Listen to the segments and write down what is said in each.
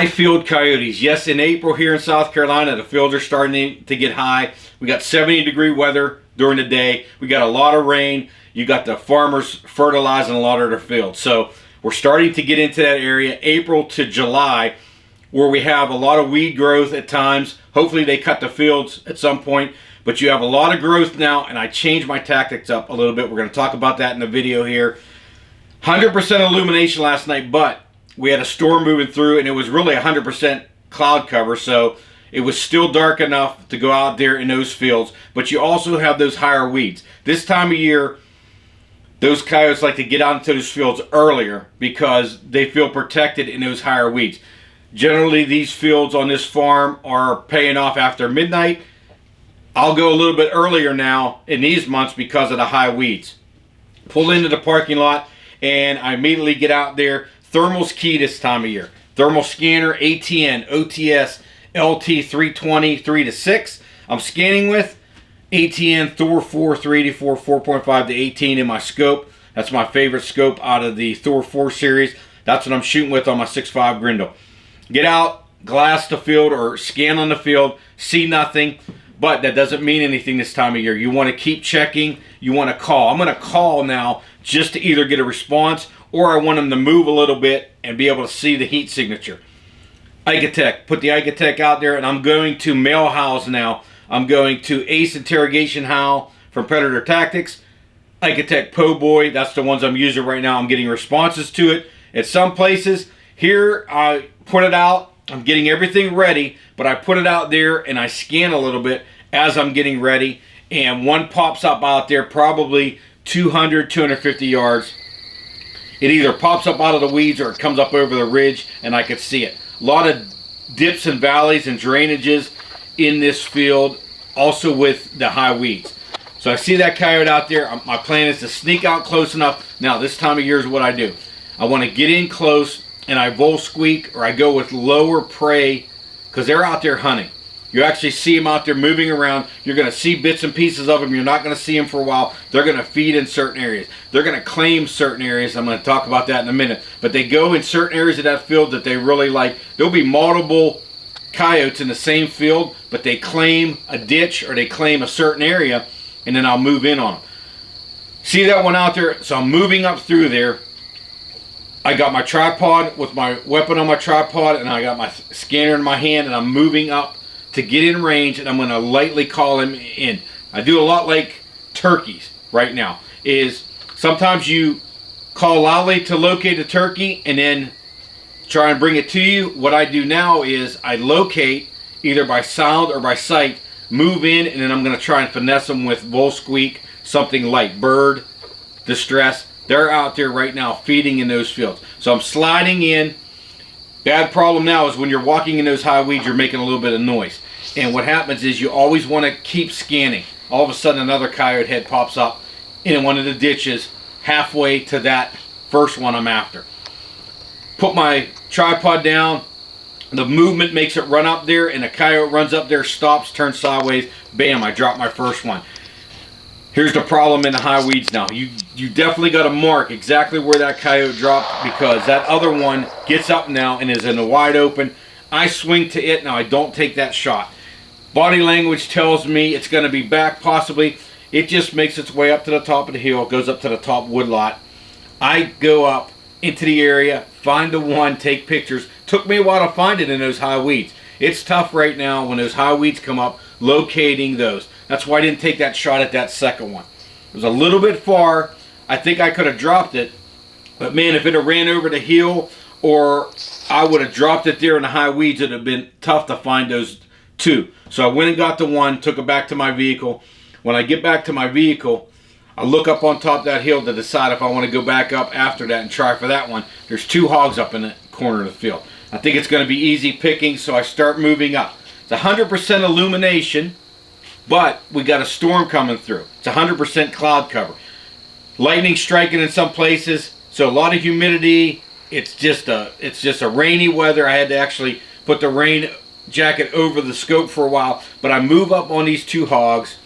High field coyotes. Yes, in April here in South Carolina, the fields are starting to get high. We got 70-degree weather during the day. We got a lot of rain. You got the farmers fertilizing a lot of their fields. So we're starting to get into that area, April to July, where we have a lot of weed growth at times. Hopefully they cut the fields at some point, but you have a lot of growth now, and I changed my tactics up a little bit. We're going to talk about that in the video here. 100% illumination last night, but we had a storm moving through, and it was really 100% cloud cover, so it was still dark enough to go out there in those fields, but you also have those higher weeds. This time of year, those coyotes like to get out into those fields earlier because they feel protected in those higher weeds. Generally, these fields on this farm are paying off after midnight. I'll go a little bit earlier now in these months because of the high weeds. Pull into the parking lot, and I immediately get out there. Thermal's key this time of year. Thermal scanner, ATN, OTS, LT 320, 3 to 6. I'm scanning with ATN Thor 4, 384, 4.5 to 18 in my scope. That's my favorite scope out of the Thor 4 series. That's what I'm shooting with on my 6.5 Grindle. Get out, glass the field or scan on the field, see nothing, but that doesn't mean anything this time of year. You want to keep checking, you want to call. I'm going to call now just to either get a response or I want them to move a little bit and be able to see the heat signature. Icatech, put the Icatech out there, and I'm going to male house now. I'm going to Ace Interrogation Howl from Predator Tactics. Icatech Po Boy, that's the ones I'm using right now. I'm getting responses to it. At some places, here I put it out. I'm getting everything ready, but I put it out there and I scan a little bit as I'm getting ready. And one pops up out there probably 200, 250 yards. It either pops up out of the weeds or it comes up over the ridge and I could see it. A lot of dips and valleys and drainages in this field, also with the high weeds. So I see that coyote out there. My plan is to sneak out close enough. Now this time of year is what I do. I want to get in close and I vol squeak or I go with lower prey because they're out there hunting. You actually see them out there moving around. You're going to see bits and pieces of them. You're not going to see them for a while. They're going to feed in certain areas. They're going to claim certain areas. I'm going to talk about that in a minute. But they go in certain areas of that field that they really like. There'll be multiple coyotes in the same field, but they claim a ditch or they claim a certain area, and then I'll move in on them. See that one out there? So I'm moving up through there. I got my tripod with my weapon on my tripod, and I got my scanner in my hand, and I'm moving up to get in range, and I'm going to lightly call him in. I do a lot like turkeys right now. Is sometimes you call loudly to locate a turkey and then try and bring it to you. What I do now is I locate either by sound or by sight, move in, and then I'm going to try and finesse them with bull squeak, something like bird, distress. They're out there right now feeding in those fields. So I'm sliding in. Bad problem now is when you're walking in those high weeds, you're making a little bit of noise. And what happens is you always want to keep scanning. All of a sudden another coyote head pops up in one of the ditches halfway to that first one I'm after. Put my tripod down. The movement makes it run up there, and a coyote runs up there, stops, turns sideways. Bam, I drop my first one. Here's the problem in the high weeds now. You definitely got to mark exactly where that coyote dropped because that other one gets up now and is in the wide open. I swing to it. Now I don't take that shot. Body language tells me it's going to be back possibly. It just makes its way up to the top of the hill, goes up to the top woodlot. I go up into the area, find the one, take pictures. Took me a while to find it in those high weeds. It's tough right now when those high weeds come up, locating those. That's why I didn't take that shot at that second one. It was a little bit far. I think I could have dropped it. But man, if it had ran over the hill or I would have dropped it there in the high weeds, it would have been tough to find those two. So I went and got the one, took it back to my vehicle. When I get back to my vehicle, I look up on top of that hill to decide if I want to go back up after that and try for that one. There's two hogs up in the corner of the field. I think it's going to be easy picking, so I start moving up. It's 100% illumination, but we got a storm coming through. It's 100% cloud cover. Lightning striking in some places, so a lot of humidity. It's just a rainy weather. I had to actually put the rain jacket over the scope for a while, but I move up on these two hogs,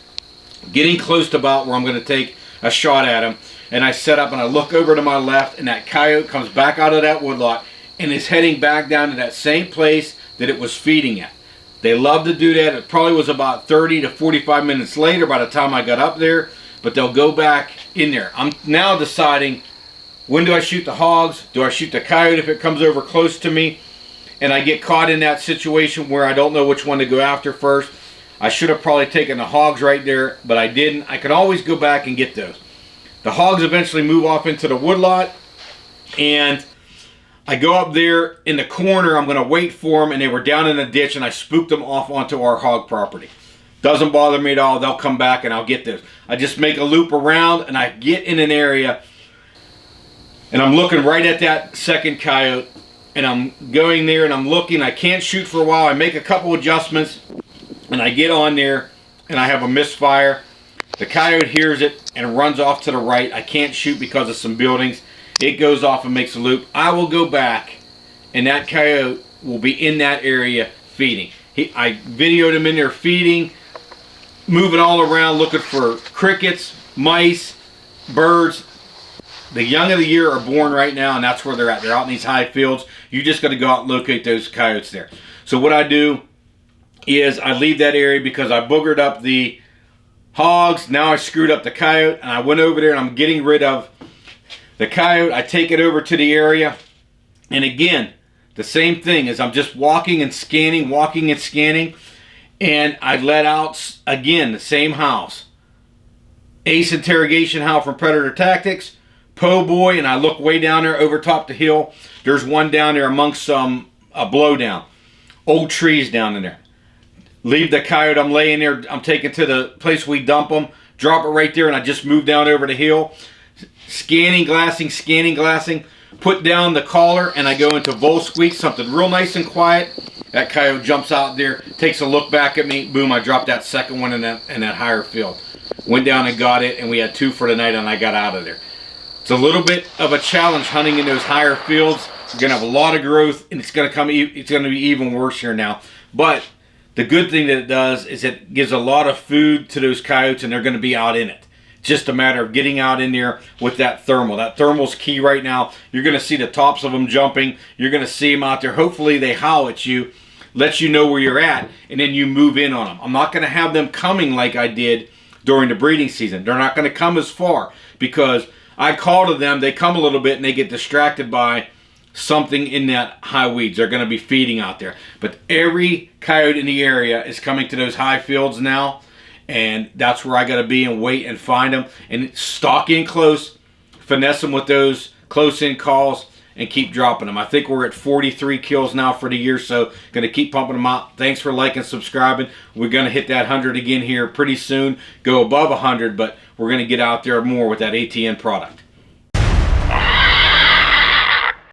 getting close to about where I'm going to take a shot at him, and I set up and I look over to my left, and that coyote comes back out of that woodlot and is heading back down to that same place that it was feeding at. They love to do that. It probably was about 30 to 45 minutes later by the time I got up there, but they'll go back in there. I'm now deciding, when do I shoot the hogs? Do I shoot the coyote if it comes over close to me and I get caught in that situation where I don't know which one to go after first? I should have probably taken the hogs right there, but I didn't. I can always go back and get those. The hogs eventually move off into the woodlot, and I go up there in the corner. I'm going to wait for them, and they were down in the ditch, and I spooked them off onto our hog property. Doesn't bother me at all. They'll come back, and I'll get those. I just make a loop around, and I get in an area, and I'm looking right at that second coyote, and I'm going there, and I'm looking. I can't shoot for a while. I make a couple adjustments, and I get on there, and I have a misfire. The coyote hears it and runs off to the right. I can't shoot because of some buildings. It goes off and makes a loop. I will go back, and that coyote will be in that area feeding. I videoed him in there feeding, moving all around, looking for crickets, mice, birds. The young of the year are born right now, and that's where they're at. They're out in these high fields. You just got to go out and locate those coyotes there. So what I do is I leave that area because I boogered up the hogs. Now I screwed up the coyote, and I went over there and I'm getting rid of the coyote. I take it over to the area, and again, the same thing is I'm just walking and scanning, and I let out, again, the same house. Ace interrogation howl from Predator Tactics, po' boy, and I look way down there over top the hill. There's one down there amongst some blowdown. Old trees down in there. Leave the coyote. I'm laying there. I'm taking to the place we dump them. Drop it right there, and I just move down over the hill. Scanning, glassing. Put down the collar, and I go into vol squeak, something real nice and quiet. That coyote jumps out there, takes a look back at me. Boom, I dropped that second one in that higher field. Went down and got it, and we had 2 for the night, and I got out of there. It's a little bit of a challenge hunting in those higher fields. You're going to have a lot of growth, and it's going to be even worse here now. But the good thing that it does is it gives a lot of food to those coyotes, and they're going to be out in it. Just a matter of getting out in there with that thermal. That thermal's key right now. You're going to see the tops of them jumping. You're going to see them out there. Hopefully they howl at you, let you know where you're at, and then you move in on them. I'm not going to have them coming like I did during the breeding season. They're not going to come as far because I call to them, they come a little bit, and they get distracted by something in that high weeds. They're going to be feeding out there. But every coyote in the area is coming to those high fields now, and that's where I got to be and wait and find them and stalk in close, finesse them with those close-in calls, and keep dropping them. I think we're at 43 kills now for the year, so going to keep pumping them out. Thanks for liking and subscribing. We're going to hit that 100 again here pretty soon, go above 100, but we're going to get out there more with that ATN product.